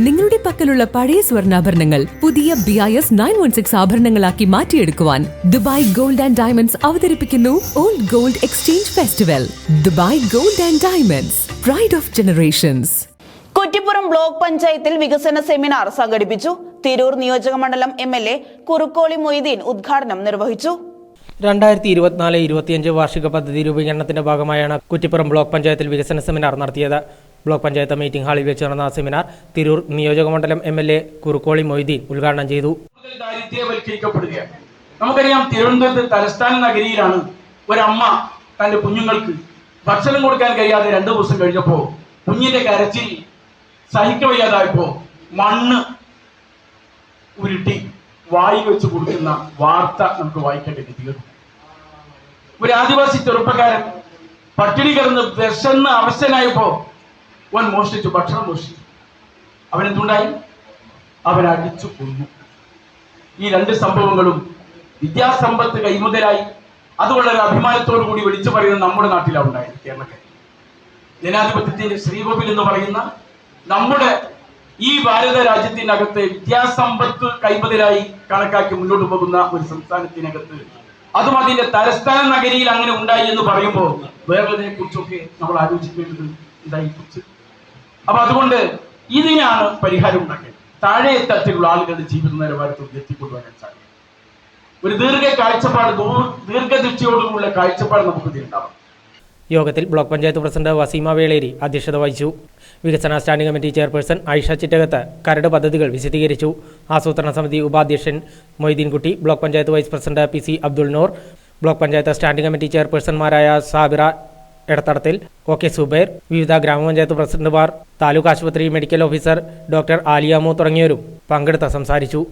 നിങ്ങളുടെ പക്കലുള്ള പഴയ സ്വർണ്ണാഭരണങ്ങൾ പുതിയ BIS 916 ആഭരണങ്ങളാക്കി മാറ്റിയെടുക്കുവാൻ ദുബായ് ഗോൾഡ് ആൻഡ് ഡയമണ്ട്സ് അവതരിപ്പിക്കുന്നു old gold exchange festival. Dubai gold and diamonds, pride of generations. Kuttippuram block പഞ്ചായത്തിൽ വികസന സെമിനാർ സംഘടിപ്പിച്ചു. തിരൂർ നിയോജകമണ്ഡലം MLA കുറുക്കോളി മൊയ്തീൻ ഉദ്ഘാടനം നിർവഹിച്ചു. 2024-25 വാർഷിക പദ്ധതി രൂപീകരണത്തിന്റെ ഭാഗമായാണ് കുറ്റിപ്പുറം ബ്ലോക്ക് പഞ്ചായത്തിൽ വികസന സെമിനാർ നടത്തിയത്. ബ്ലോക്ക് പഞ്ചായത്ത് മീറ്റിംഗ് ഹാളിൽ വെച്ച് നടന്ന സെമിനാർ തിരൂർ നിയോജകമണ്ഡലം MLA കുറുക്കോളി മൊയ്തീൻ ഉദ്ഘാടനം ചെയ്തു. നമുക്കറിയാം, തിരുവനന്തപുരത്ത് തലസ്ഥാന നഗരിയിലാണ് ഒരമ്മ തന്റെ കുഞ്ഞുങ്ങൾക്ക് ഭക്ഷണം കൊടുക്കാൻ കഴിയാതെ 2 ദിവസം കഴിഞ്ഞപ്പോൾ കുഞ്ഞിന്റെ കരച്ചിൽ സഹിക്കവയ്യാതായപ്പോ മണ്ണ് ഉരുട്ടി വായി വെച്ച് കൊടുക്കുന്ന വാർത്ത നമുക്ക് വായിക്കേണ്ടി തീർന്നു. ഒരു ആദിവാസി ചെറുപ്പക്കാരൻ പട്ടിണി കിടന്ന് വിശന്ന് അവശനായപ്പോ അവൻ മോഷ്ടിച്ചു, ഭക്ഷണം മോഷ്ടിച്ചു. അവനെന്തുണ്ടായി? അവൻ അടിച്ചു കൊന്നു. ഈ 2 സംഭവങ്ങളും വിദ്യാസമ്പത്ത് കൈമുതലായി അത് വളരെ അഭിമാനത്തോടു കൂടി വിളിച്ചു പറയുന്ന നമ്മുടെ നാട്ടിലാണ് ഉണ്ടായത്. കേരളത്തിൽ ജനാധിപത്യത്തിന്റെ ശ്രീകോവിൽ എന്ന് പറയുന്ന നമ്മുടെ ഈ ഭാരത രാജ്യത്തിനകത്ത് വിദ്യാസമ്പത്ത് കൈമുതലായി കണക്കാക്കി മുന്നോട്ട് പോകുന്ന ഒരു സംസ്ഥാനത്തിനകത്ത്, അതും അതിന്റെ തലസ്ഥാന നഗരിയിൽ അങ്ങനെ ഉണ്ടായി എന്ന് പറയുമ്പോൾ വേറൊതിനെ കുറിച്ചൊക്കെ നമ്മൾ ആലോചിക്കേണ്ടത് ഉണ്ടായിക്കുറിച്ച്. അപ്പൊ അതുകൊണ്ട് ഇതിനാണ് പരിഹാരം ഉണ്ടാക്കേണ്ടത്. താഴെ തട്ടിലുള്ള ആളുകളുടെ ജീവിത നിലവാരത്തിൽ എത്തിക്കൊണ്ടുവരാൻ സാധിക്കും. ഒരു ദീർഘദൃഷ്ടിയോടുള്ള കാഴ്ചപ്പാട് നമുക്ക് ഇതിലുണ്ടാവും. യോഗത്തിൽ ബ്ലോക്ക് പഞ്ചായത്ത് പ്രസിഡന്റ് വസീമ വേളേരി അധ്യക്ഷത വഹിച്ചു. വികസന standing committee chairperson Ayisha Chittakath കരട് പദ്ധതികൾ വിശദീകരിച്ചു. ആസൂത്രണ സമിതി ഉപാധ്യക്ഷൻ Moideenkutty, block panchayat vice president PC Abdul Noor, block panchayat standing committee ചെയർപേഴ്സൺമാരായ സാബിറ എടത്തടത്തിൽ, OK സുബൈർ, വിവിധ ഗ്രാമപഞ്ചായത്ത് പ്രസിഡന്റുമാർ, താലൂക്ക് ആശുപത്രി മെഡിക്കൽ ഓഫീസർ ഡോക്ടർ ആലിയാമു തുടങ്ങിയവരും പങ്കെടുത്ത് സംസാരിച്ചു.